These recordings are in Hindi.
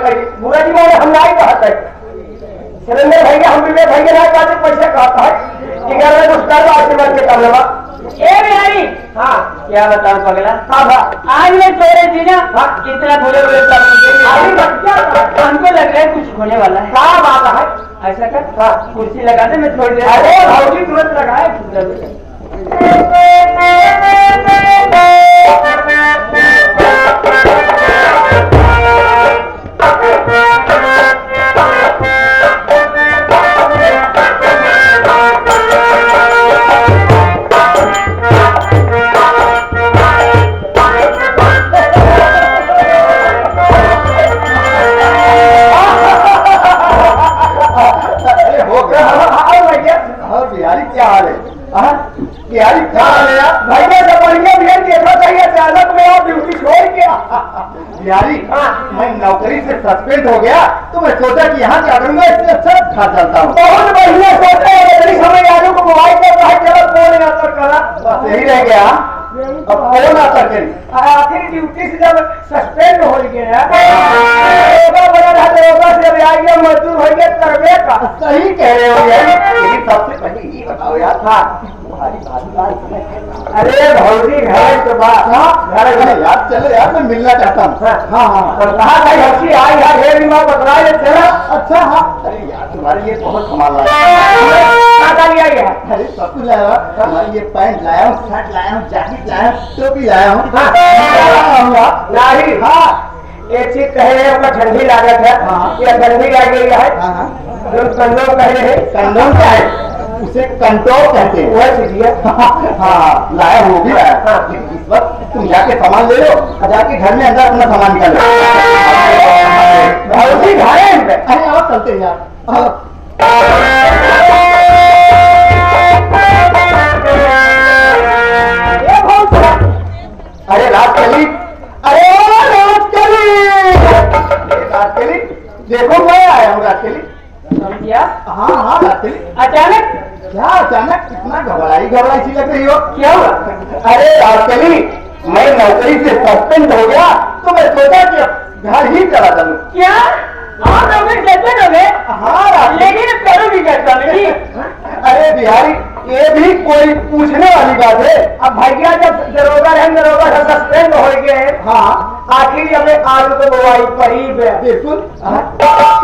कही बुरा जी माने हम नहीं कहते सिलेंडर भैया हम भी भैया ना कहते पैसा कहता है कि घर में कुछ कर आज से बढ़ के कर लेवा ए बिहारी हाँ क्या बताऊं पगला हाँ भा आज मैं सो रही थी ना कितना बोले बोले हमको लग रहा है कुछ होने वाला है क्या बात है ऐसा कर कुर्सी लगा दे मैं थोड़ी देर अरे भाजी तुरंत लगाए क्या हाल है बिहारी क्या हाल है भैया से बढ़िया बिहार देखा चाहिए अचानक में आप ड्यूटी छोड़ के बिहारी मैं नौकरी से सस्पेंड हो गया तो मैं सोचा कि यहाँ क्या करूंगा इससे अच्छा घर चलता हूँ बहुत बढ़िया सोचा है समय आलू को मोबाइल कर रहा है चलो फोन आता करा बस यही रह गया अब फोन आता करी आखिर ड्यूटी से जब सस्पेंड हो गया बना रहा से आ गया मजदूर हो गया करवे का सही कह रहे हो यार लेकिन सबसे पहले ये बताओ यार तुम्हारी बात अरे भौजी घर के बाद घर यार चलो यार मैं मिलना चाहता हूँ हाँ कहा भाई हंसी आई यार ये भी मैं बतला दे चला अच्छा हाँ अरे यार तुम्हारे लिए बहुत कमाल लाया लिया गया अरे सब कुछ लाया हमारे ये पैंट लाया हूँ शर्ट लाया हूँ जैकेट लाया हूँ टोपी लाया हूँ नहीं हाँ एक चीज कह रहे हैं ठंडी लागत है या ठंडी लग गई है कंडोम कह रहे हैं कंडोम क्या है उसे कंट्रोल कहते हैं वह चीज हाँ लाया वो भी लाया इस वक्त तुम जाके सामान ले लो और जाके घर में अंदर अपना सामान निकाल लो अरे और चलते हैं यार अरे राजकली अरे राजकली देखो मैं आया हूँ राजकली हाँ हाँ राजकली अचानक क्या अचानक इतना घबराई सी लग रही हो क्या हुआ अरे राजकली मैं नौकरी से सस्पेंड हो गया तो मैं सोचा कि घर ही चला जाऊँ क्या आप नौकरी सस्पेंड हो गए हाँ लेकिन करोगी कैसा नहीं अरे बिहारी ये भी कोई पूछने वाली बात है अब भैया जब दरोगा से सस्पेंड हो गए हाँ आखिर हमें आलू को मोबाइल करीब है बिल्कुल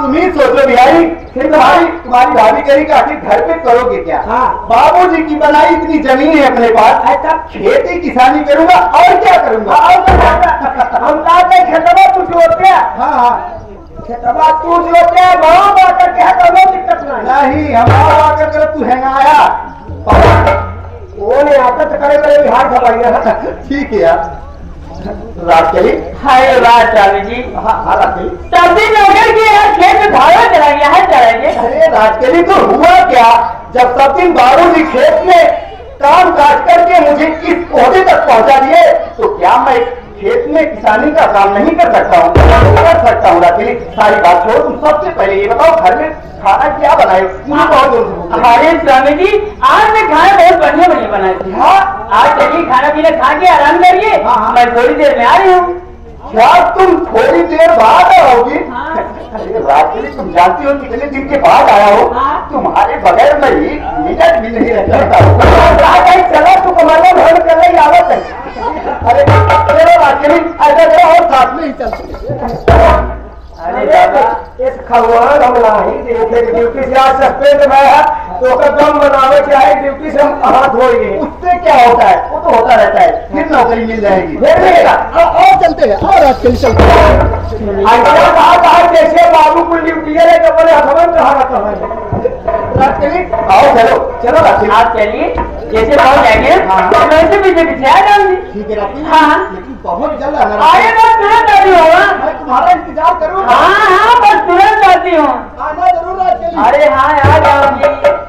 तुम ही सोचो बिहारी फिर तुम्हारी भाभी करी कि आखिर घर पे करोगे क्या हाँ बाबूजी की बनाई इतनी जमीन है अपने पास ऐसा खेती किसानी करूंगा और क्या करूंगा हम कहते खेतवा कुछ होते हैं हाँ खेतवा तू जो क्या गाँव आकर क्या करो दिक्कत नहीं हमारा आकर कर तू हैंगाया वो नहीं आता तो करे करे बिहार खबाइया ठीक है यार राजकली हाय राजचावी जी हाँ राजकली सब्जी नौकर की यार खेत में भाड़ा चला गया है चलाएंगे अरे राजकली तो हुआ क्या जब सब दिन बाबूजी खेत में काम काट करके मुझे इस ओहदे तक पहुंचा दिए तो क्या मैं खेत में किसानी का काम नहीं कर सकता हूँ कर सकता हूँ राजकली सारी बात छोड़ो तुम सबसे पहले ये बताओ घर में खाना क्या बनाए मुझे बहुत अरे स्वामी जी आज मैं खाना बहुत बढ़िया बनाई थी हाँ आज चलिए खाना पीना खा के आराम करिए मैं थोड़ी देर में आ रही हूँ क्या तुम थोड़ी देर बाद आओगी अरे राजकली तुम जानती हो कितने दिन के बाद आया हो तुम्हारे बगैर मैं एक मिनट भी नहीं रह सकता चलो तू कमाना भर कर रही आवत है अरे चलो राजकली ऐसा करो और साथ में ही चलते अरे दादा इस खगवान हम नहीं देखे ड्यूटी से आज सस्पेंड में है तो दम बनावे चाहे ड्यूटी से हम हाथ धोएंगे उससे क्या होता है वो तो होता रहता है फिर नौकरी मिल जाएगी फिर मिलेगा और चलते हैं और आजकल चलते हैं जैसे बाबू को ड्यूटी है तो बोले हथवन कहा रहता है राजकली आओ चलो चलो राजकली आप चलिए जैसे पहुंच जाएंगे वैसे पीछे पीछे आ जाऊंगी ठीक है राजकली हाँ लेकिन बहुत जल्द आना अरे बस तुरंत आती होगा मैं तुम्हारा इंतजार करूंगा हाँ बस तुरंत आती हूँ आना जरूर राजकली अरे हाँ आ जाऊंगी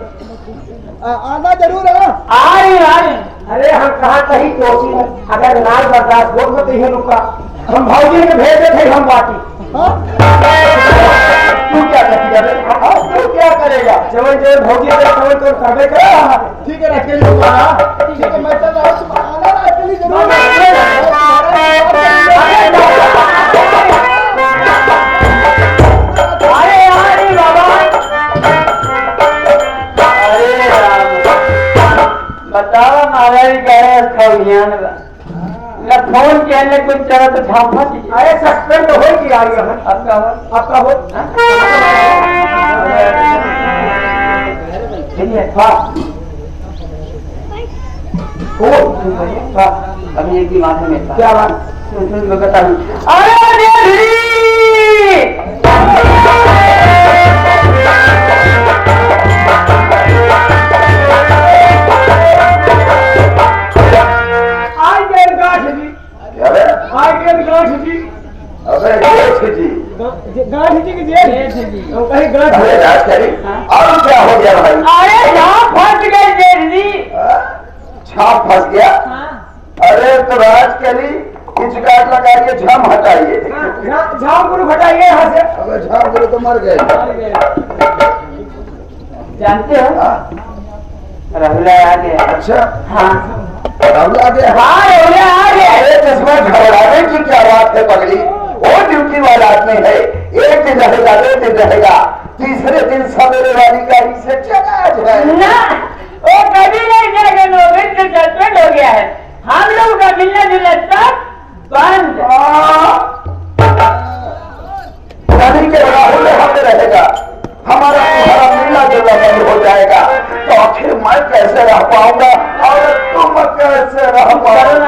आना जरूर है आ रही अरे हम कहाँ कहीं पहुंची अगर नाल बर्दाश्त हो तो ही रुका हम भौजी ने भेजे थे हम बाटी तू क्या तू क्या करेगा जवन जवन भौजी जवन तो करबे करेगा ठीक है राजकली ठीक है मैं चल रहा हूँ आना राजकली जरूर ने कुछ चला तो झापा दी। अरे सस्पेंड हो ही गया है आपका हो आपका हो चलिए वाह वाह अभी एक दिमाग में था क्या बात मैं बता दूं अरे देवी गांधी जी की जेल कहीं गांधी और क्या हो गया भाई? अरे यहाँ फंस गए जेठ जी छाप फंस गया? अरे तो राज करी किचकाट लगाइए, झाम हटाइए। झाम गुरु हटाइए यहाँ से। अबे झाम गुरु तो मर गए। जानते हो हाँ? राहुला आ गया। अच्छा हाँ राहुल आ गया। हाँ राहुला आ गया। अरे इसमें घबराने की क्या बात है पगड़ी? वो ड्यूटी वाला आदमी है, एक दिन रहेगा, 2 दिन रहेगा, तीसरे दिन सवेरे वाली गाड़ी से चला जाए ना वो कभी नहीं जाएगा, नौकरी से सस्पेंड हो गया है। हम लोग का मिलना जुलना सब बंद। यानी कि राहुल हमें रहेगा, हमारा तुम्हारा मिलना जुलना बंद हो जाएगा, तो आखिर मैं कैसे रह पाऊंगा और तुम कैसे रह पाओगे?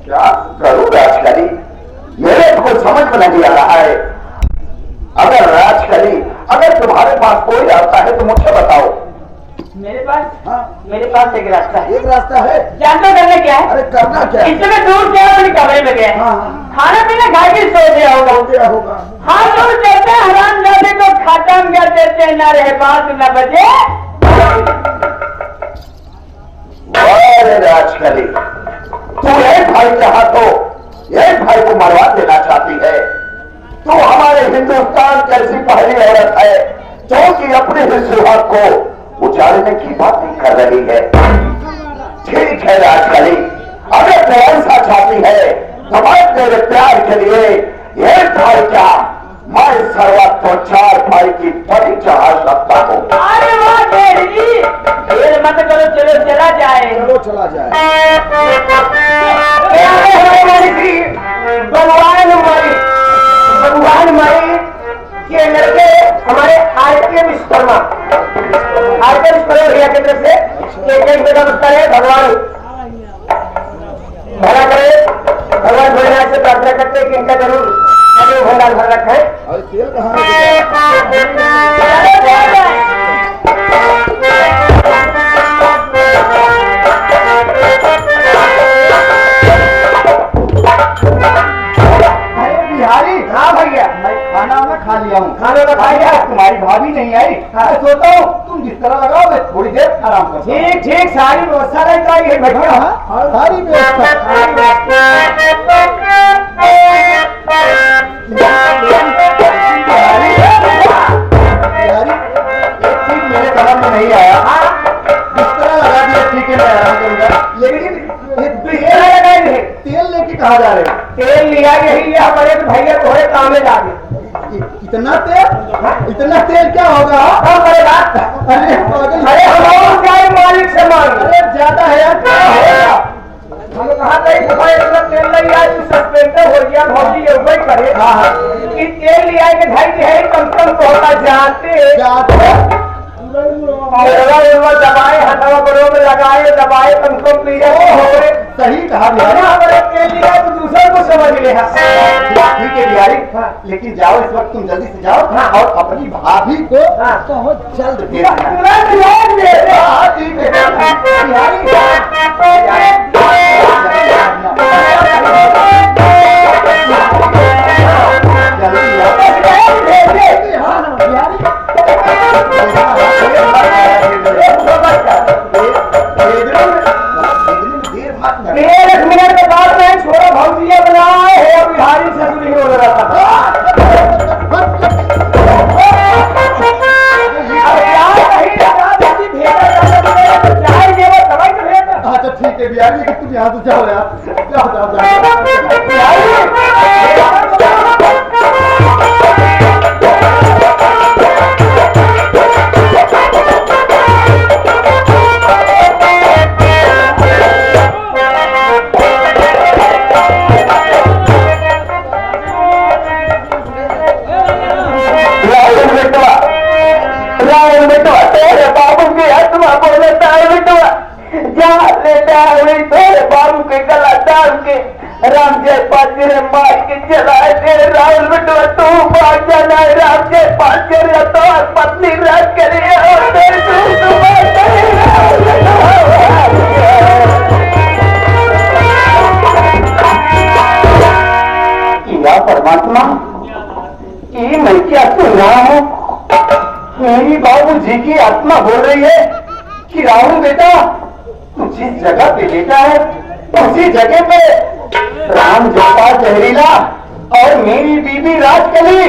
क्या करूं राजकरी? मेरे को समझ में नहीं आ रहा है। अगर राजकरी, अगर तुम्हारे पास कोई रास्ता है तो मुझे बताओ। मेरे पास हाँ? मेरे पास एक रास्ता है। एक रास्ता है। जानते हो करना क्या है? अरे करना क्या है? इसमें दूर क्या अपने कमरे में गए हाँ। खाना पीना खा के सो दिया होगा। क्या होगा? हम लोग कहते हैं हराम जाते को खत्म कर देते हैं, न रहे बात न बचे। अरे राजकरी, तू एक भाई चाहा तो एक भाई को मरवा देना चाहती है। तू हमारे हिंदुस्तान की ऐसी पहली औरत है जो कि अपने ही सुहाग को उजाड़ने की बातें कर रही है। ठीक है राजकरी, अगर तू ऐसा चाहती है तो मैं तेरे प्यार के लिए एक भाई क्या, मैं सर्वत्र 4 भाई की बलि चढ़ा सकता हूँ। अरे वाह देव जी, देर मत करो, चलो चला जाए। चलो चला जाए। भगवान माई के लड़के हमारे आरके विश्वकर्मा भैया की तरफ से एक बेटा नमस्कार है। भगवान भला करे, भगवान भोलेनाथ से प्रार्थना करते हैं कि इनका जरूर भंडार भर रखा है। और तेल कहाँ है? बिहारी हाँ भैया, मैं खाना वाना खा लिया हूँ। खाना वाना खा लिया? तुम्हारी भाभी नहीं आई। मैं सोता हूँ तुम जिस तरह लगाओ मैं थोड़ी देर आराम कर। ठीक ठीक, सारी व्यवस्था रहता है भैया। सारी व्यवस्था। मेरे समझ में नहीं आया। जिस तरह लगा दिया ठीक है, मैं आराम करूंगा। लेकिन तेल लेके कहा जा रहे? तेल लिया यही हमारे भैया थोड़े काम में जाके। इतना तेल क्या होगा? अरे हम क्या मालिक से मांग, अरे ज्यादा है यार, क्या होगा? हम कहा था इतना तेल नहीं आया, तू सस्पेंड हो गया भौजी ये वही करे कि तेल लिया के भाई है कम से कम तो होता जाते दबाए हथवा बड़ों में लगाए दबाए कम से कम पी सही कहा हमारे तेल लिया तो दूसरे को समझ ले। ठीक है बिहारी, लेकिन जाओ इस वक्त तुम जल्दी से जाओ और अपनी भाभी को बहुत जल्द ठीक है एक मिनट के बाद में छोरा भौजिया बनाए है बिहारी से नहीं हो रहा था। अच्छा ठीक है बिहारी, तुम यहाँ तो जाओ यार, जाओ जाओ जाओ। रावण बेटवा तेरे बाबू की आत्मा बोलता है बेटवा, जा लेता है तेरे बाबू के गला डाल के राम जयपाल तेरे मार के चलाए तेरे रावण बेटवा, तू भाग जाना है राम जयपाल तेरे तो पत्नी राज करे और तेरे या परमात्मा, ये मैं क्या सुन रहा हूँ? मेरी बाबूजी की आत्मा बोल रही है कि राहुल बेटा तू जिस जगह पे लेटा है उसी जगह पे राम जयपाल जहरीला और मेरी बीबी राजकली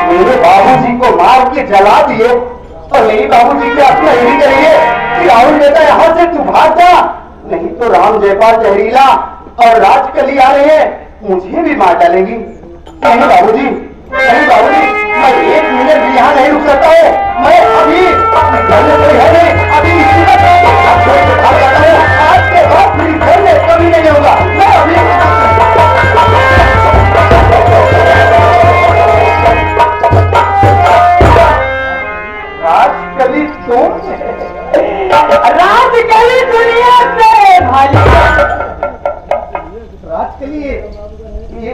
मेरे बाबूजी को मार के जला दिए और मेरी बाबूजी की आत्मा यही कह रही है कि राहुल बेटा यहाँ से तू भाग जा, नहीं तो राम जयपाल जहरीला और राजकली आ रहे हैं, मुझे भी मार डालेंगी। नहीं बाबूजी, नहीं बाबूजी, मैं एक मिनट भी यहाँ नहीं रुक सकता हूँ। मैं अभी घर में कोई है नहीं, अभी इसी का छोड़ के भाग जाता हूँ। आज के बाद मेरी घर में कभी नहीं होगा। मैं अभी राजकली तुम? राजकली दुनिया से भाली। राजकली ये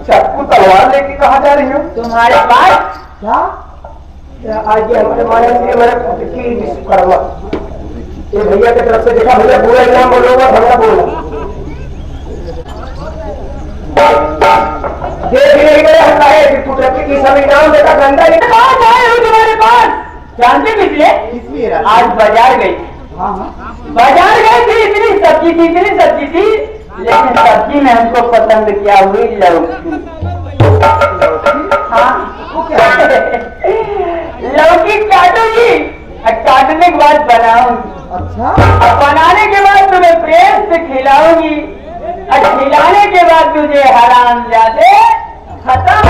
चाकू तलवार लेके कहाँ जा रही हो? तुम्हारे पास क्या? आगे हमारे माया से मेरे की विश्वकर्मा ये भैया की तरफ से देखा, भैया पूरा इनाम बोलूंगा, भैया बोलना कुदरती की सब इनाम देता गंदा तुम्हारे पास जानते किसलिए? किसलिए? आज बाजार गई, हाँ हाँ, बाजार गई थी, इतनी सब्जी थी, लेकिन सब्जी में हमको पसंद क्या हुई? लौकी। हाँ लौकी काटूंगी और काटने के बाद बनाऊंगी, अच्छा, और बनाने के बाद तुम्हें प्रेम से खिलाऊंगी और खिलाने के बाद तुझे हरामजादे खत्म।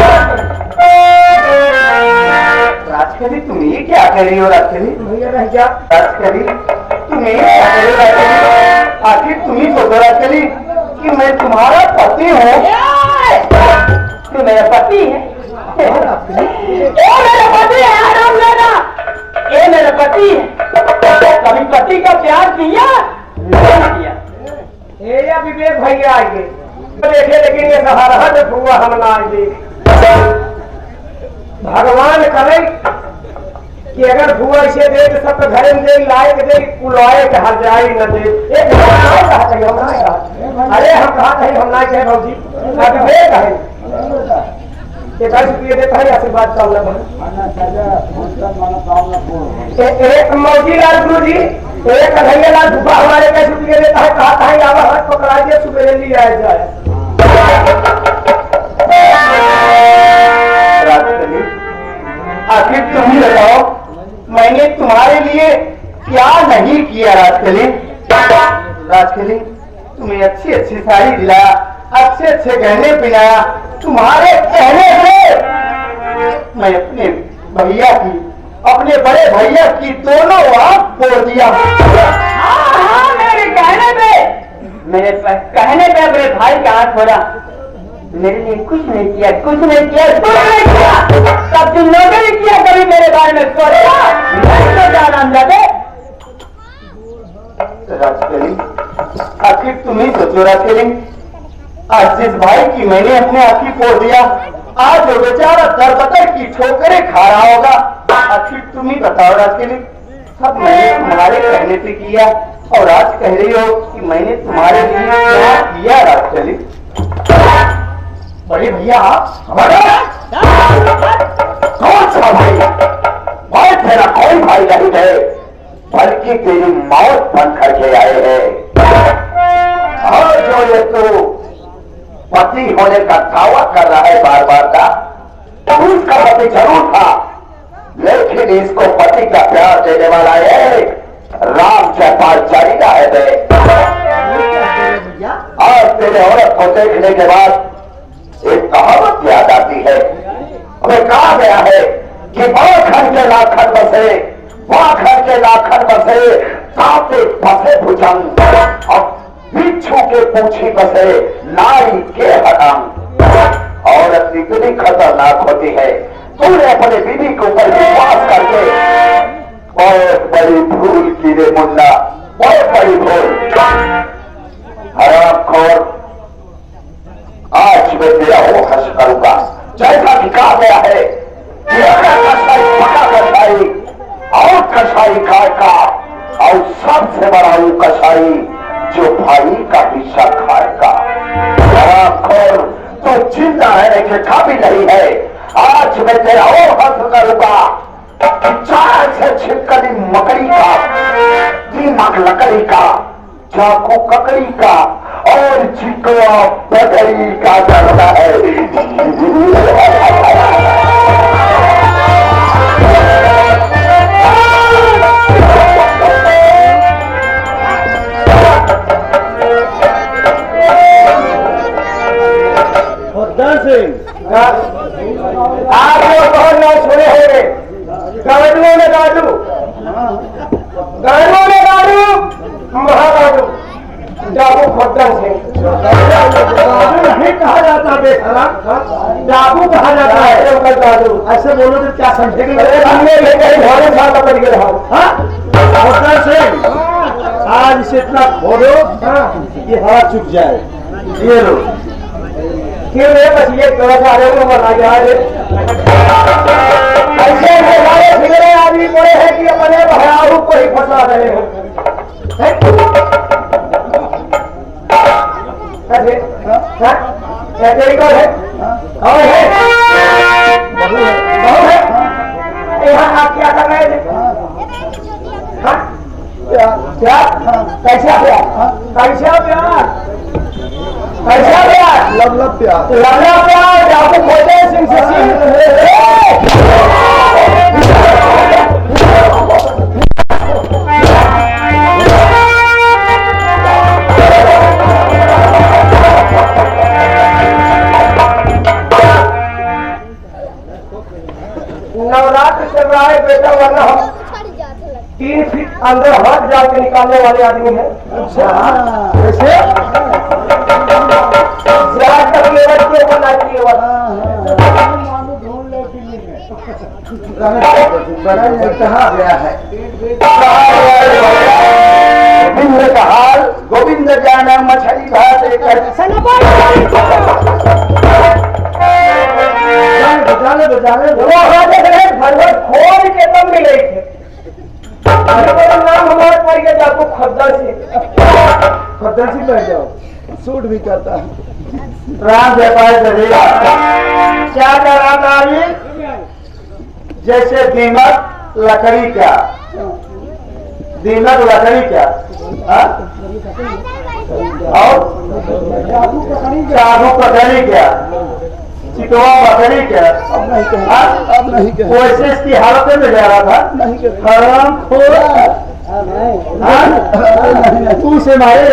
राजकली तुम ये क्या कर रही हो? राजकली भैया रह गया। राजकली तुम ये क्या कर रही हो? राजकली आखिर तुम ही सोचो राजकली कि मैं तुम्हारा पति हूँ। तू मेरा पति है? ये मेरा पति है, आराम लेना। ये मेरा पति है। कभी पति का प्यार किया? नहीं किया। ये विवेक भैया आगे देखे, लेकिन ये सहारा हुआ हम ना आगे। भगवान करे कि अगर भुआ से दे तो सब घर में दे, लायक दे, कुलाए के हर जाए न दे। एक अरे हम कहा कहीं हम ना कहे भौजी, अभी वे कहे ये 10 रुपये देता है आशीर्वाद का एक मौजी लाल गुरु जी, एक कन्हैया लाल भूपा हमारे 10 रुपये देता है, कहा है आवा हाथ पकड़ा दिए सुबह ले आया जाए। आखिर तुम ही बताओ मैंने तुम्हारे लिए क्या नहीं किया? राजकली, राजकली तुम्हें अच्छी अच्छी साड़ी दिलाया, अच्छे अच्छे गहने पिलाया, तुम्हारे कहने से मैं अपने भैया की, अपने बड़े भैया की दोनों आंख फोड़ दिया। हाँ, मेरे कहने पे अपने भाई का हाथ फोड़ा। मेरे लिए कुछ नहीं किया, कुछ नहीं किया, कुछ नहीं किया। तब तुम लोगों ने किया कभी मेरे बारे में सोचा? नहीं सोचा रामजादे। राजकली आखिर तुम ही सोचो राजकली, आज जिस भाई की मैंने अपने आंखी फोड़ दिया, आज वो बेचारा दर बदर की ठोकरें खा रहा होगा। आखिर तुम ही बताओ राजकली, सब मैंने तुम्हारे कहने पे किया और आज कह रही हो कि मैंने तुम्हारे लिए क्या किया? राजकली बड़े भैया हमारा कौन सा भाई? भाई तेरा कोई भाई नहीं है, बल्कि तेरी मौत बन करके आए हैं। और जो ये तो पति होने का दावा कर रहा है बार बार का, उसका पति जरूर था, लेकिन इसको पति का प्यार देने वाला है राम जयपाल जहरीला है। और तेरे औरत को देखने के बाद एक कहावत याद आती है, हमें कहा गया है कि बाखर के लाखन बसे, बाखर के लाखन बसे, कांटे बसे भुजंग, और बिच्छू के पूछी बसे नाई के हटांग। औरत इतनी खतरनाक होती है, तूने अपने बीवी के ऊपर विश्वास करके बहुत बड़ी भूल की रे मुन्ना, बहुत बड़ी भूल। हरामखोर, आज मैं तेरा वो हर्ष करूंगा जैसा कि कहा गया है कि अगर कसाई पका कसाई और कसाई खाएगा और सबसे बड़ा वो कसाई जो भाई का हिस्सा खाएगा। हरामखोर, तो जिंदा है कि काबिल नहीं है। आज मैं तेरा और हर्ष करूंगा चार से छिपकली मकड़ी का, दीमक लकड़ी का, चाकू ककड़ी का और चिकवा बकरी का करना है। आप लोग बहुत नाम सुने होंगे, गाड़ुओं में गाड़ू, गाड़ुओं में गाड़ू, महागाड़ू, डाकू खोदन से नहीं कहा जाता, बेसरा डाकू कहा जाता है। गाड़ू ऐसे बोलो तो क्या समझेंगे? हमने लेकर भारे साल पड़ गए खोदन से। आज इसे इतना खोदो ये हवा चुक जाए। ये लो क्यों है? बस ये थोड़ा सा आगे को बना जाए। ऐसे हमारे फिगरे आदमी पड़े हैं कि अपने भयावह को ही फंसा रहे हैं। कैसे कौन है? कौन है? कौन है? यहाँ आप क्या कर रहे थे? क्या? कैसा प्यार? कैसा प्यार? कैसा प्यार? लब प्यार, लब प्यार। डाकू खोदे सिंह से नवरात्र चल रहा है बेटा, वरना हम 3 फीट अंदर हाथ डाल के निकालने वाले आदमी हैं। अच्छा कैसे? कहा गया है गोविंद का हाल गोविंद जाना मछली भात बजाने बजाने भगवत खोल के तब मिले थे। नाम हमारे पड़ गया जाको खद्दर से बैठ जाओ, सूट भी करता है। राम व्यापार करेगा क्या कराना? जैसे दीमक लकड़ी का, दीमक लकड़ी का और चाकू पकड़ी क्या, चिकवा पकड़ी क्या, अब नहीं वैसे इसकी हालत में जा रहा था। हराम खोरा तू से मारे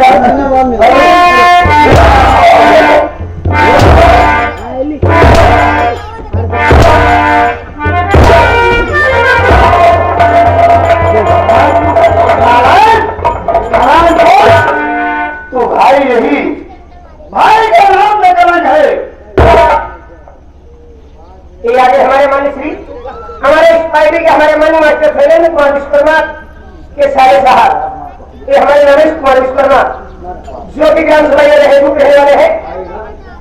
तो भाई यही भाई का नाम में कलंक है। ये आगे हमारे मान्य श्री हमारे इस पार्टी के हमारे मान्य मास्टर शैलेंद्र कुमार विश्वकर्मा के सारे साहब, ये हमारे रमेश कुमार विश्वकर्मा जो कि ग्राम सभा रहने वाले हैं,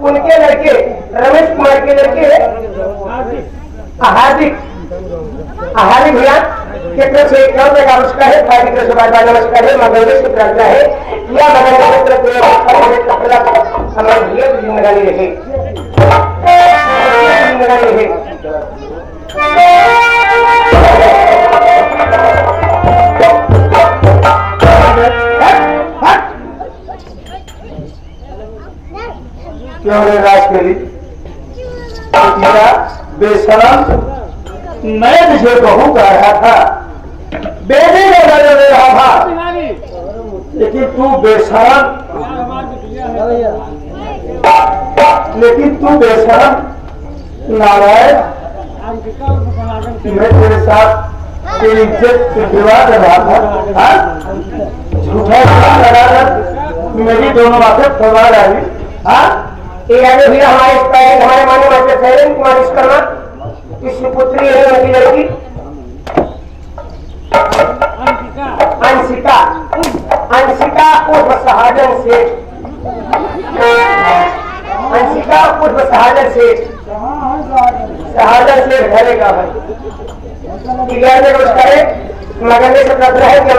उनके लड़के रमेश कुमार के लड़के हार्दिक भैया के तरफ से नमस्कार है, पार्टी की तरफ से बार नमस्कार है, मंगलदेश की प्रार्थना है या हमारे भैया की जिम्मेदारी रहे क्यों रे राजकली बेशरम? मैं तुझे बहू कह रहा था, बेटे को नजर दे रहा था, लेकिन तू बेशरम, नारायण, मैं तेरे साथ तेरी इज्जत से विवाह कर रहा था, झूठा लगाकर मेरी दोनों बातें फरमा डाली। ये आगे भी हमारे मान्य मास्टर शैलेंद्र कुमार विश्वकर्मा किसकी पुत्री है उनकी लड़की? अंशिका। अंशिका उर्फ सहाजन सेठ। अंशिका उर्फ सहाजन सेठ। सहाजन सेठ घरेगा भाई में कुछ करे मगर से तंत्र है कि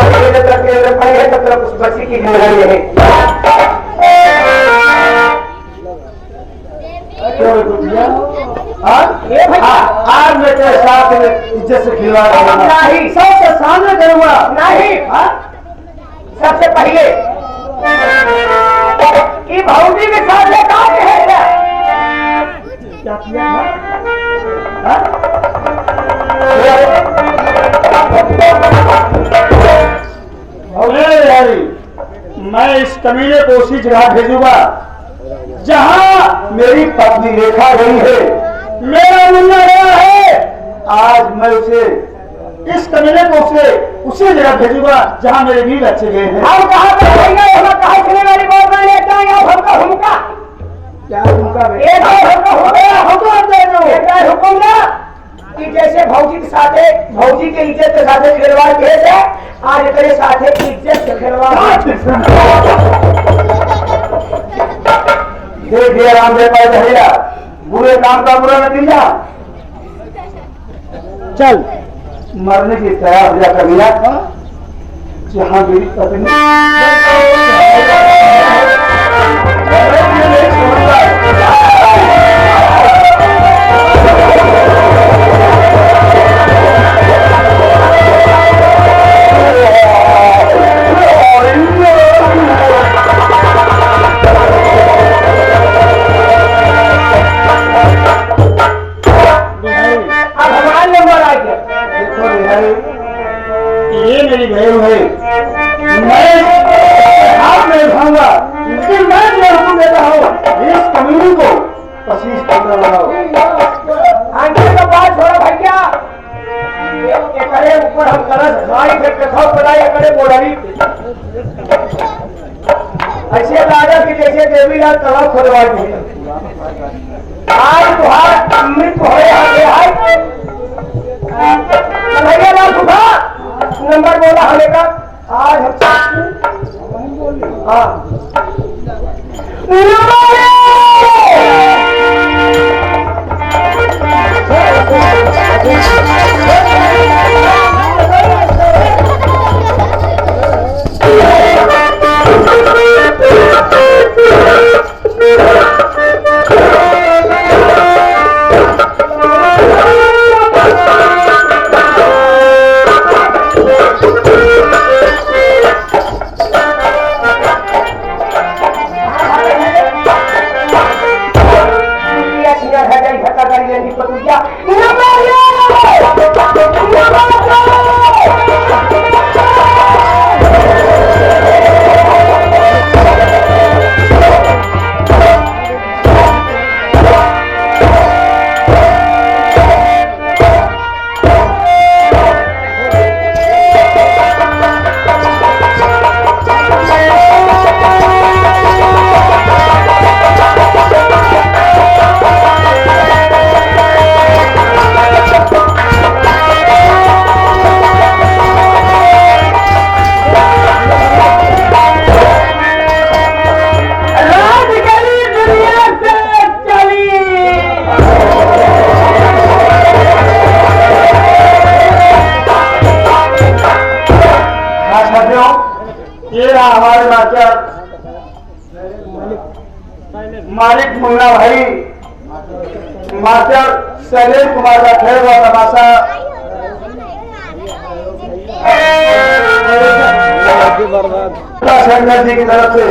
है तब तक उस बच्ची की जिम्मेदारी है। आज मैं तेरे साथ इज्जत से खिलवा नहीं, सबसे सामने करूंगा नहीं। सबसे पहले कि भौजी के साथ काम है क्या किया मैं इस कमीने को उसी जगह भेजूंगा जहां मेरी पत्नी रेखा गई है, मेरा मुन्ना गया है। आज मैं उसे इस कमीने को उसी जगह भेजूंगा जहां मेरे भी बच्चे गए हैं। हम कहां पर जाएंगे? हम कहां चले वाली बात में लेते हैं। आप हमका हुमका क्या हुमका हुक्म ना कि जैसे भौजी के साथ भौजी के इज्जत के साथ खिलवाड़ किए थे, आज तेरे साथ इज्जत से खिलवाड़। देखिए रामदेव भाई भैया, बुरे काम का बुरा नतीजा। चल मरने की तैयार हो जा कबीरा, जहां मेरी पत्नी ये मेरी बहन है, मैं हाथ में उठाऊंगा, लेकिन मैं हुक्म देता हूँ इस कमीनी को 25-15 लगाओ। आगे का बात छोड़ा भैया, करे ऊपर हम करस गाड़ी पे कथाओ बनाए करे बोलारी ऐसे लागा कि जैसे देवीलाल तालाब खोलवा दिए। आज तुहार मृत होए आगे है भैया ना सुधा नंबर बोला हमें का आज हाँ मालिक मुन्ना भाई मास्टर शैलेश कुमार का खेल हुआ तमाशा शंकर जी की तरफ से